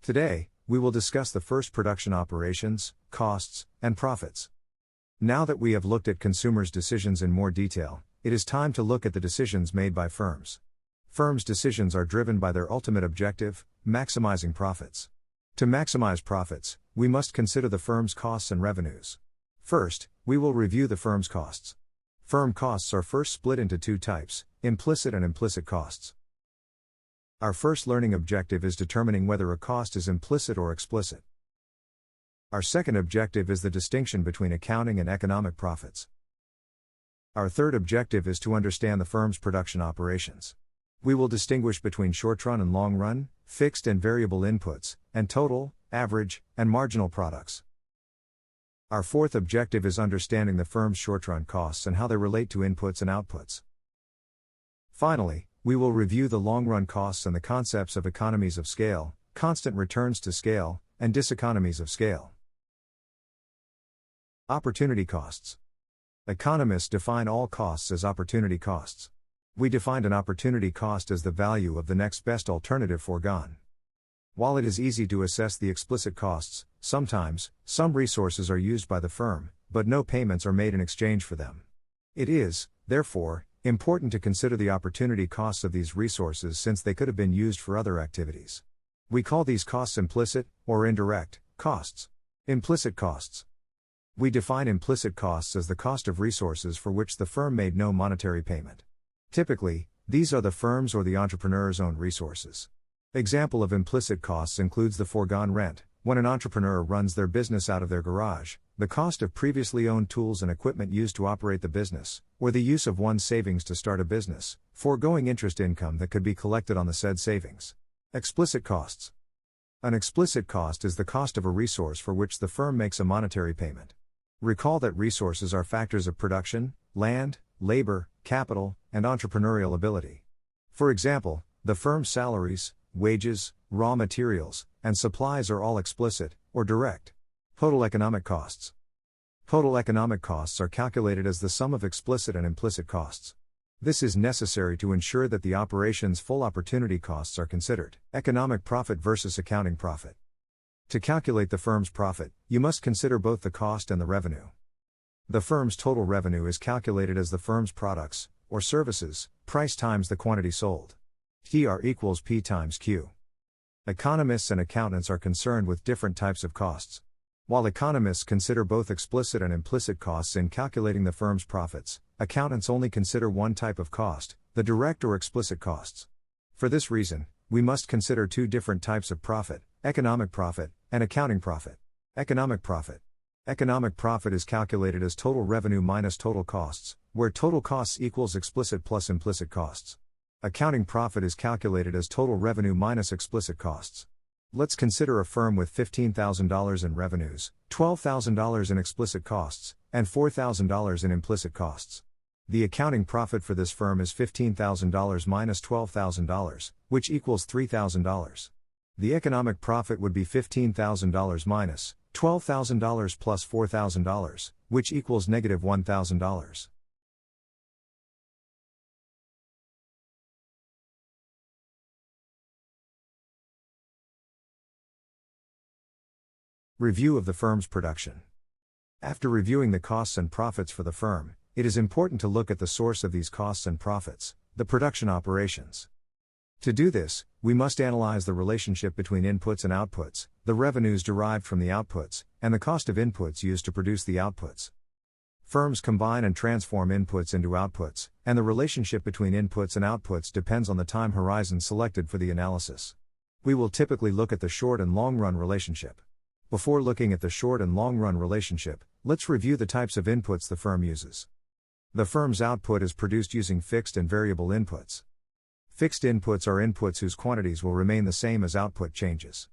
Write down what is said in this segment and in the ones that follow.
Today, we will discuss the first production operations, costs, and profits. Now that we have looked at consumers' decisions in more detail, it is time to look at the decisions made by firms. Firms' decisions are driven by their ultimate objective, maximizing profits. To maximize profits, we must consider the firm's costs and revenues. First, we will review the firm's costs. Firm costs are first split into two types, implicit and implicit costs. Our first learning objective is determining whether a cost is implicit or explicit. Our second objective is the distinction between accounting and economic profits. Our third objective is to understand the firm's production operations. We will distinguish between short-run and long-run, fixed and variable inputs, and total, average, and marginal products. Our fourth objective is understanding the firm's short-run costs and how they relate to inputs and outputs. Finally, we will review the long-run costs and the concepts of economies of scale, constant returns to scale, and diseconomies of scale. Opportunity costs. Economists define all costs as opportunity costs. We defined an opportunity cost as the value of the next best alternative foregone. While it is easy to assess the explicit costs, sometimes, some resources are used by the firm, but no payments are made in exchange for them. It is, therefore, important to consider the opportunity costs of these resources since they could have been used for other activities. We call these costs implicit, or indirect, costs. Implicit costs. We define implicit costs as the cost of resources for which the firm made no monetary payment. Typically, these are the firm's or the entrepreneur's own resources. Example of implicit costs includes the foregone rent, when an entrepreneur runs their business out of their garage, the cost of previously owned tools and equipment used to operate the business, or the use of one's savings to start a business, foregoing interest income that could be collected on the said savings. Explicit costs. An explicit cost is the cost of a resource for which the firm makes a monetary payment. Recall that resources are factors of production, land, labor, capital, and entrepreneurial ability. For example, the firm's salaries, wages, raw materials, and supplies are all explicit, or direct. Total economic costs. Total economic costs are calculated as the sum of explicit and implicit costs. This is necessary to ensure that the operation's full opportunity costs are considered. Economic profit versus accounting profit. To calculate the firm's profit, you must consider both the cost and the revenue. The firm's total revenue is calculated as the firm's products, or services, price times the quantity sold. TR equals P times Q. Economists and accountants are concerned with different types of costs. While economists consider both explicit and implicit costs in calculating the firm's profits, accountants only consider one type of cost, the direct or explicit costs. For this reason, we must consider two different types of profit, economic profit, and accounting profit. Economic profit. Economic profit is calculated as total revenue minus total costs, where total costs equals explicit plus implicit costs. Accounting profit is calculated as total revenue minus explicit costs. Let's consider a firm with $15,000 in revenues, $12,000 in explicit costs, and $4,000 in implicit costs. The accounting profit for this firm is $15,000 minus $12,000, which equals $3,000. The economic profit would be $15,000 minus $12,000 plus $4,000, which equals negative $1,000. Review of the firm's production. After reviewing the costs and profits for the firm, it is important to look at the source of these costs and profits, the production operations. To do this, we must analyze the relationship between inputs and outputs, the revenues derived from the outputs, and the cost of inputs used to produce the outputs. Firms combine and transform inputs into outputs, and the relationship between inputs and outputs depends on the time horizon selected for the analysis. We will typically look at the short and long-run relationship. Before looking at the short and long-run relationship, let's review the types of inputs the firm uses. The firm's output is produced using fixed and variable inputs. Fixed inputs are inputs whose quantities will remain the same as output changes.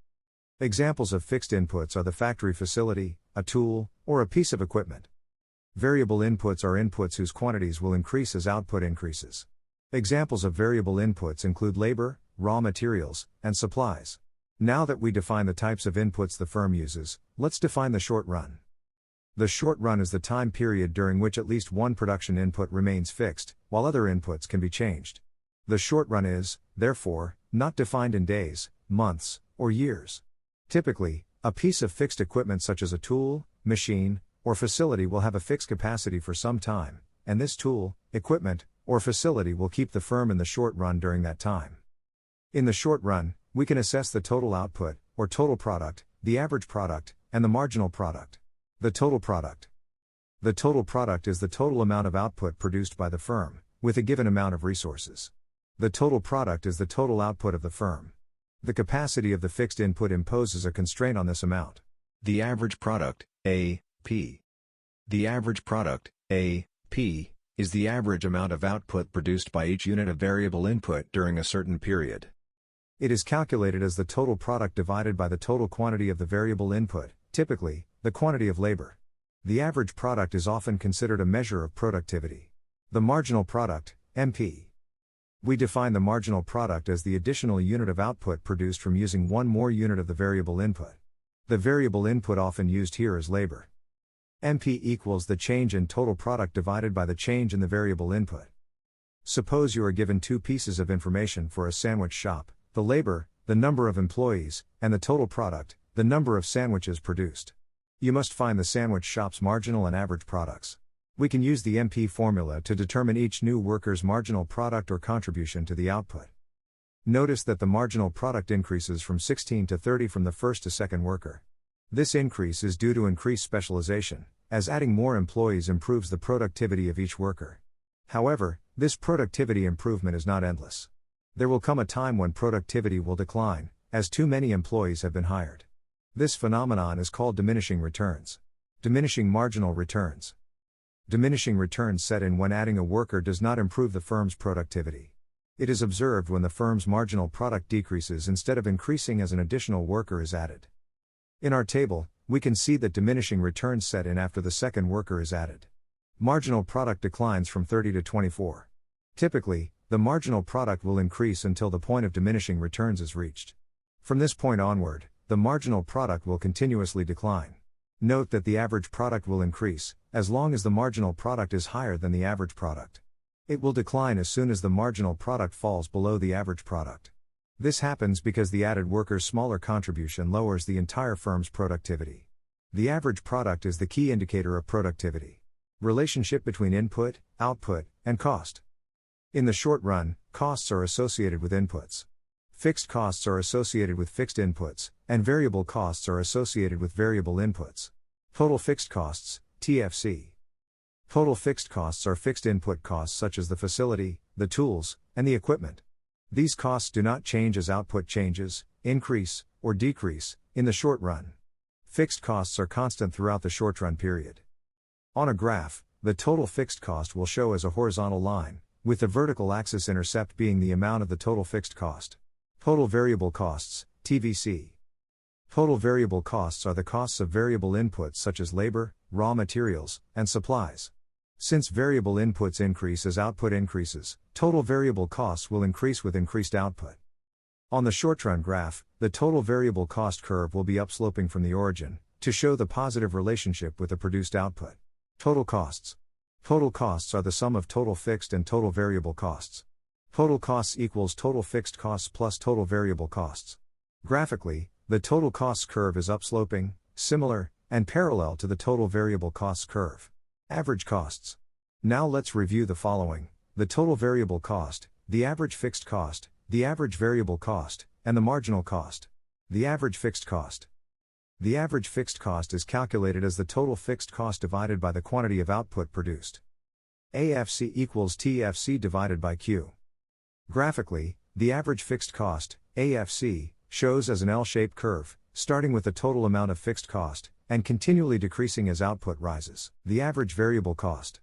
Examples of fixed inputs are the factory facility, a tool, or a piece of equipment. Variable inputs are inputs whose quantities will increase as output increases. Examples of variable inputs include labor, raw materials, and supplies. Now that we define the types of inputs the firm uses, let's define the short run. The short run is the time period during which at least one production input remains fixed, while other inputs can be changed. The short run is, therefore, not defined in days, months, or years. Typically, a piece of fixed equipment such as a tool, machine, or facility will have a fixed capacity for some time, and this tool, equipment, or facility will keep the firm in the short run during that time. In the short run, we can assess the total output, or total product, the average product, and the marginal product. The total product. The total product is the total amount of output produced by the firm, with a given amount of resources. The total product is the total output of the firm. The capacity of the fixed input imposes a constraint on this amount. The average product, A.P. The average product, A.P., is the average amount of output produced by each unit of variable input during a certain period. It is calculated as the total product divided by the total quantity of the variable input, typically, the quantity of labor. The average product is often considered a measure of productivity. The marginal product, MP. We define the marginal product as the additional unit of output produced from using one more unit of the variable input. The variable input often used here is labor. MP equals the change in total product divided by the change in the variable input. Suppose you are given two pieces of information for a sandwich shop: the labor, the number of employees, and the total product, the number of sandwiches produced. You must find the sandwich shop's marginal and average products. We can use the MP formula to determine each new worker's marginal product or contribution to the output. Notice that the marginal product increases from 16 to 30 from the first to second worker. This increase is due to increased specialization, as adding more employees improves the productivity of each worker. However, this productivity improvement is not endless. There will come a time when productivity will decline, as too many employees have been hired. This phenomenon is called diminishing returns. Diminishing marginal returns. Diminishing returns set in when adding a worker does not improve the firm's productivity. It is observed when the firm's marginal product decreases instead of increasing as an additional worker is added. In our table, we can see that diminishing returns set in after the second worker is added. Marginal product declines from 30 to 24. Typically, the marginal product will increase until the point of diminishing returns is reached. From this point onward, the marginal product will continuously decline. Note that the average product will increase, as long as the marginal product is higher than the average product. It will decline as soon as the marginal product falls below the average product. This happens because the added worker's smaller contribution lowers the entire firm's productivity. The average product is the key indicator of productivity. Relationship between input, output, and cost. In the short run, costs are associated with inputs. Fixed costs are associated with fixed inputs, and variable costs are associated with variable inputs. Total fixed costs, TFC. Total fixed costs are fixed input costs such as the facility, the tools, and the equipment. These costs do not change as output changes, increase, or decrease, in the short run. Fixed costs are constant throughout the short run period. On a graph, the total fixed cost will show as a horizontal line, with the vertical axis intercept being the amount of the total fixed cost. Total variable costs, TVC. Total variable costs are the costs of variable inputs such as labor, raw materials, and supplies. Since variable inputs increase as output increases, total variable costs will increase with increased output. On the short-run graph, the total variable cost curve will be upsloping from the origin, to show the positive relationship with the produced output. Total costs. Total costs are the sum of total fixed and total variable costs. Total costs equals total fixed costs plus total variable costs. Graphically, the total costs curve is upsloping, similar, and parallel to the total variable costs curve. Average costs. Now let's review the following: the total variable cost, the average fixed cost, the average variable cost, and the marginal cost. The average fixed cost. The average fixed cost is calculated as the total fixed cost divided by the quantity of output produced. AFC equals TFC divided by Q. Graphically, the average fixed cost, AFC, shows as an L-shaped curve, starting with the total amount of fixed cost, and continually decreasing as output rises. The average variable cost.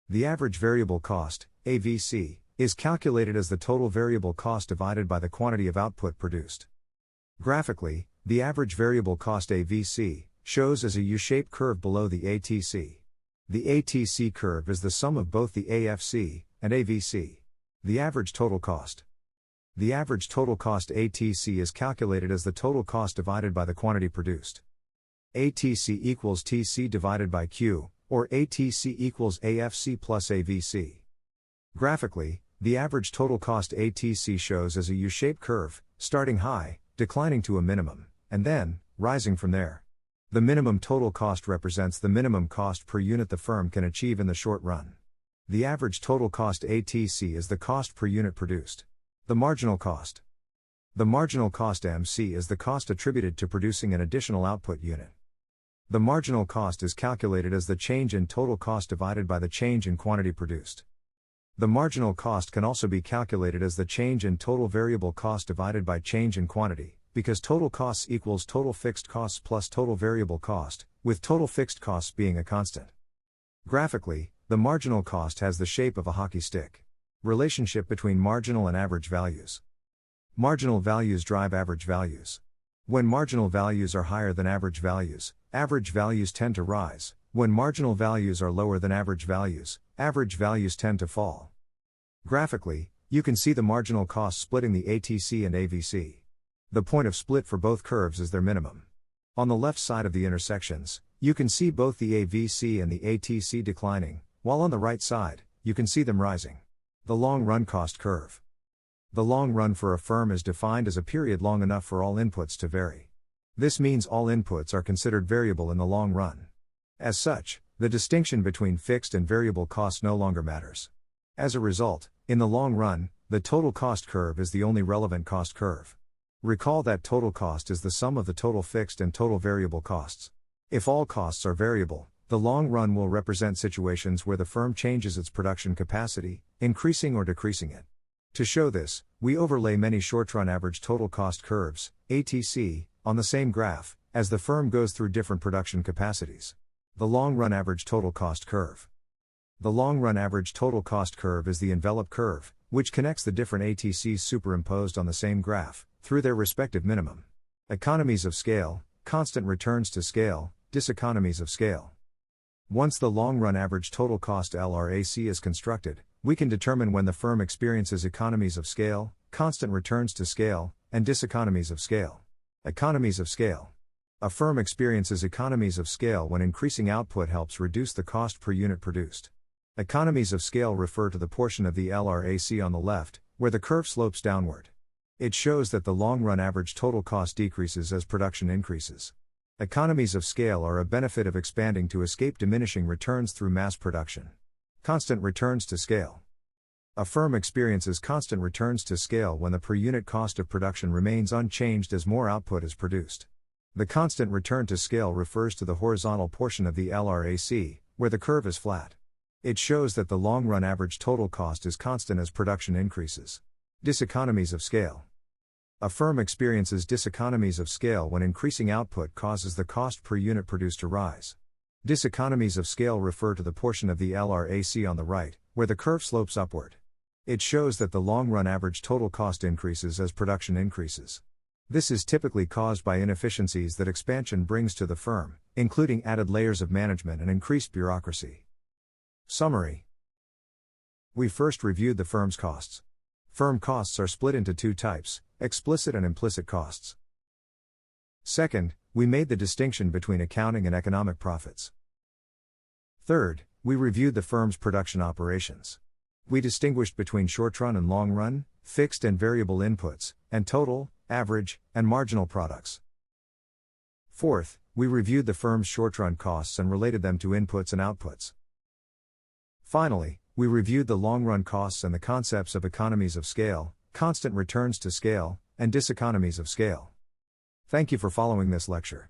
The average variable cost, AVC, is calculated as the total variable cost divided by the quantity of output produced. Graphically, the average variable cost AVC shows as a U-shaped curve below the ATC. The ATC curve is the sum of both the AFC and AVC. The average total cost. The average total cost ATC is calculated as the total cost divided by the quantity produced. ATC equals TC divided by Q, or ATC equals AFC plus AVC. Graphically, the average total cost ATC shows as a U-shaped curve, starting high, declining to a minimum, and then, rising from there. The minimum total cost represents the minimum cost per unit the firm can achieve in the short run. The average total cost ATC is the cost per unit produced. The marginal cost. The marginal cost MC is the cost attributed to producing an additional output unit. The marginal cost is calculated as the change in total cost divided by the change in quantity produced. The marginal cost can also be calculated as the change in total variable cost divided by change in quantity, because total costs equals total fixed costs plus total variable cost, with total fixed costs being a constant. Graphically, the marginal cost has the shape of a hockey stick. Relationship between marginal and average values. Marginal values drive average values. When marginal values are higher than average values tend to rise. When marginal values are lower than average values tend to fall. Graphically, you can see the marginal cost splitting the ATC and AVC. The point of split for both curves is their minimum. On the left side of the intersections, you can see both the AVC and the ATC declining, while on the right side, you can see them rising. The long-run cost curve. The long run for a firm is defined as a period long enough for all inputs to vary. This means all inputs are considered variable in the long run. As such, the distinction between fixed and variable costs no longer matters. As a result, in the long run, the total cost curve is the only relevant cost curve. Recall that total cost is the sum of the total fixed and total variable costs. If all costs are variable, the long run will represent situations where the firm changes its production capacity, increasing or decreasing it. To show this, we overlay many short-run average total cost curves, ATC, on the same graph, as the firm goes through different production capacities. The long-run average total cost curve. The long-run average total cost curve is the envelope curve, which connects the different ATCs superimposed on the same graph, through their respective minimum. Economies of scale, constant returns to scale, diseconomies of scale. Once the long-run average total cost LRAC is constructed, we can determine when the firm experiences economies of scale, constant returns to scale, and diseconomies of scale. Economies of scale. A firm experiences economies of scale when increasing output helps reduce the cost per unit produced. Economies of scale refer to the portion of the LRAC on the left, where the curve slopes downward. It shows that the long-run average total cost decreases as production increases. Economies of scale are a benefit of expanding to escape diminishing returns through mass production. Constant returns to scale. A firm experiences constant returns to scale when the per unit cost of production remains unchanged as more output is produced. The constant return to scale refers to the horizontal portion of the LRAC, where the curve is flat. It shows that the long-run average total cost is constant as production increases. Diseconomies of scale. A firm experiences diseconomies of scale when increasing output causes the cost per unit produced to rise. Diseconomies of scale refer to the portion of the LRAC on the right, where the curve slopes upward. It shows that the long-run average total cost increases as production increases. This is typically caused by inefficiencies that expansion brings to the firm, including added layers of management and increased bureaucracy. Summary. We first reviewed the firm's costs. Firm costs are split into two types, explicit and implicit costs. Second, we made the distinction between accounting and economic profits. Third, we reviewed the firm's production operations. We distinguished between short-run and long-run, fixed and variable inputs, and total, average, and marginal products. Fourth, we reviewed the firm's short-run costs and related them to inputs and outputs. Finally, we reviewed the long-run costs and the concepts of economies of scale, constant returns to scale, and diseconomies of scale. Thank you for following this lecture.